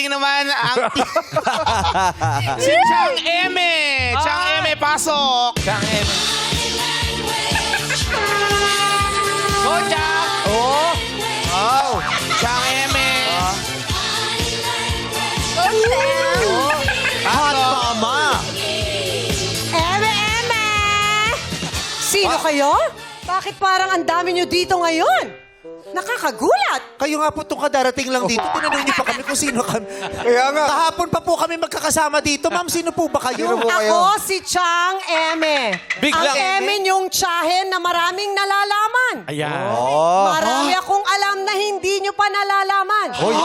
dumating naman ang... si Chang Eme. Chang Eme, pasok. Chang Eme. Go, Chang! Oh. Chang Eme. Hot mama! Eme! Sino kayo? Bakit parang ang dami nyo dito ngayon? Nakakagulat! Kayo nga po itong kadarating lang dito. Tinanong niyo pa kami kung sino kami. Kaya nga. Kahapon pa po kami magkakasama dito. Ma'am, sino po ba kayo? Ako si Chang Eme. Bigla. Ang Eme niyong tsahin na maraming nalalaman. Ayan. Marami akong alam na hindi nyo pa nalalaman. Hoy,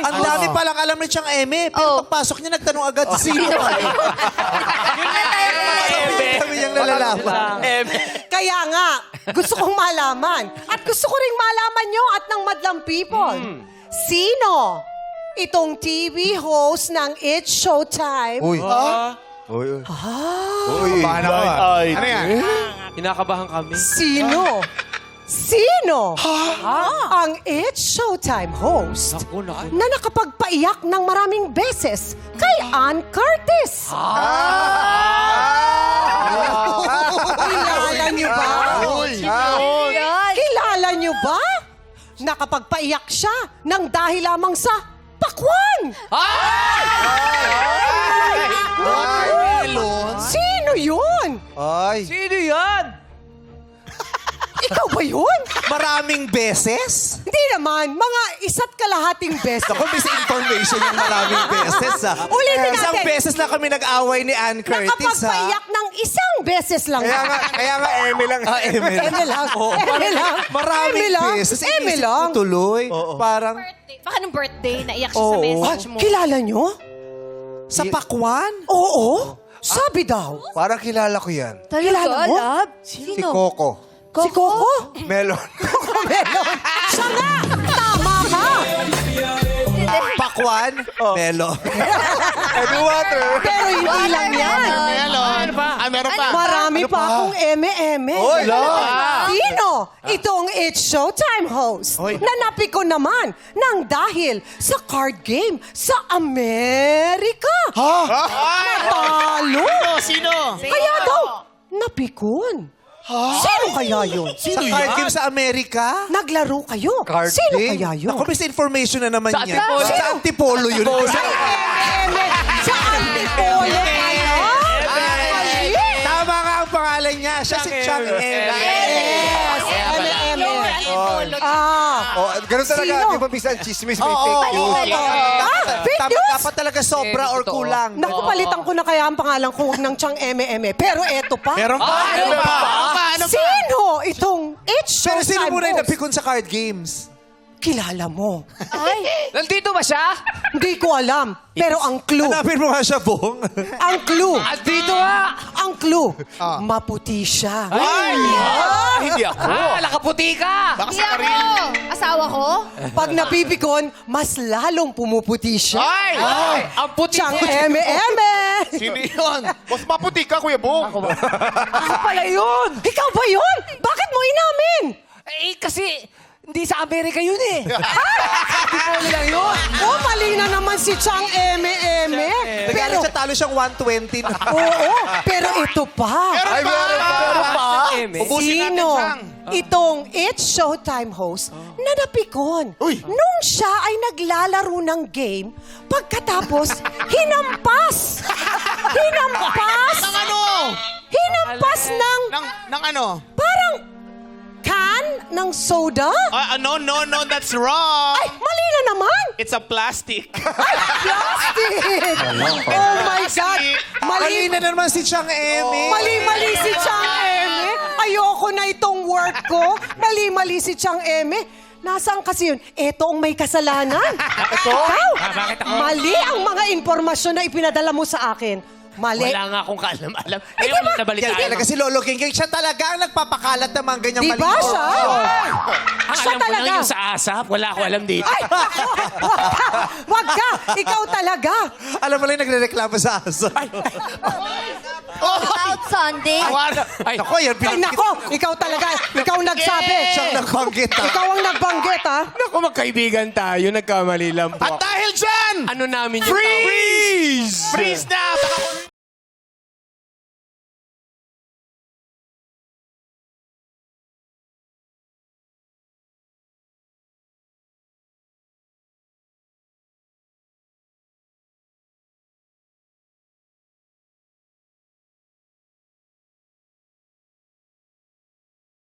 ang dami palang alam ni Chang Eme. Pero pagpasok niya, nagtanong agad sino kayo. Kami niyang nalalaman. Kaya nga, gusto kong malaman. At gusto ko ring malaman nyo at ng madlang people. Sino itong TV host ng It's Showtime? Uy. Bahan ako. Ano yan? Kinakabahan kami. Sino? Sino? Ang It's Showtime host Naku, naku. na nakapagpaiyak ng maraming beses kay Ann Curtis. Kilala niyo ba? Kilala niyo ba? Nakapagpaiyak siya ng dahil lamang sa pakwan. Sino yun? Ay. Sino yan? Ikaw ba yun? Maraming beses? Hindi naman. Mga isa't kalahating beses. Ako, misinformation yung maraming beses, ha? Ulitin Isang natin. beses na kami nag-away ni Ann Curtis, ha? Nakapagpaiyak ng isang beses lang. Kaya nga, Eme lang. Eme lang. Eme lang. Eme lang. Maraming Eme lang. beses. Eme Inisip lang. ko tuloy. Parang, Baka nung birthday, naiyak siya sa message mo. Kilala nyo? sa pakwan? Oo. Sabi daw. Parang kilala ko yan. Kilala mo? Si Coco. Si Coco? Melon. Coco Melon. Siya nga. Tama ka. Pakwan? Melo. Heavy water. Pero hindi lang yan. Melon. Meron pa. Marami pa akong eme-eme. Oy, Sino? Itong It's Showtime host na napiko naman ng dahil sa card game sa Amerika. Natalo. Sino? Kaya daw, napikon. Sino kaya yun? Sa card game sa Amerika? Naglaro kayo. Card Sino game? kaya yun? Ako, misinformation na naman Sa yan. Antipolo. Sa Antipolo yun. Eme, sa Antipolo kayo? Mali. Tama nga ang pangalan niya. Siya si Chang Eme. Yes, eme-eme. Oh, ganun talaga. Sino? Di ba minsan chismis may Oo. fake news? Fake news? Dapat talaga sobra or kulang. Naku, palitan ko na kaya ang pangalan ko ng Chang eme-eme. Pero eto pa. Meron pa. Ano pa? Sino itong It's Pero sino Showtime muna yung host? napikon sa card games? Kilala mo. Nandito ba siya? Hindi ko alam. Pero ang clue. Hanapin mo nga siya, Bong. Ang clue. Nandito nga! Ang clue. Maputi siya. Hindi ako. Nakaputi ka! Hindi ako. Asawa ko? Pag napipikon, mas lalong pumuputi siya. Ay! Ang puti Chang ko. eme-eme. Sino yun? Mas maputi ka, Kuya Bong. Ako pala yun! Ikaw ba yun? Bakit mo inamin? Eh, kasi hindi sa Amerika yun eh. Antipolo lang yun. Oh, mali na naman si Chang eme-eme. Pero Pero, siya talo siyang 120 na. oo, pero ito pa. Meron pa. Ubusin natin, Sino Chang. itong It's Showtime host na napikon nung siya ay naglalaro ng game pagkatapos hinampas. Hinampas. Ng ano? Hinampas ng Ng ano? parang can ng soda. No, that's wrong. Ay, mali na naman. It's a plastic. Plastic. Oh my God. Mali Mali na naman si Chang Eme. Mali si Chang Eme. Ayoko na itong work ko. Mali si Chang Eme. Nasaan kasi yun? Eto ang may kasalanan. Ikaw? Bakit ako? Mali ang mga impormasyon na ipinadala mo sa akin. Mali. Wala nga akong kaalam-alam. Ay, Ngayon, diba? nabalitaan Talaga si Lolo King King, siya talaga ang nagpapakalat ng mga ganyang Di ba siya? Ang Siya alam ko talaga. lang yung sa ASAP. Wala ko alam dito. Ay, wag ka. Ikaw talaga. Alam mo lang, nagre-reklamo sa aso. Out Sunday. Ay, Ako, yan, Ay, nako. Ikaw talaga. Ikaw nagsabi. siyang nagbanggit, ha? Ikaw ang nagbanggit, ha? naku, magkaibigan tayo. Nagkamali lang po At ako. dahil dyan, ano namin yung Freeze! Freeze na! Baka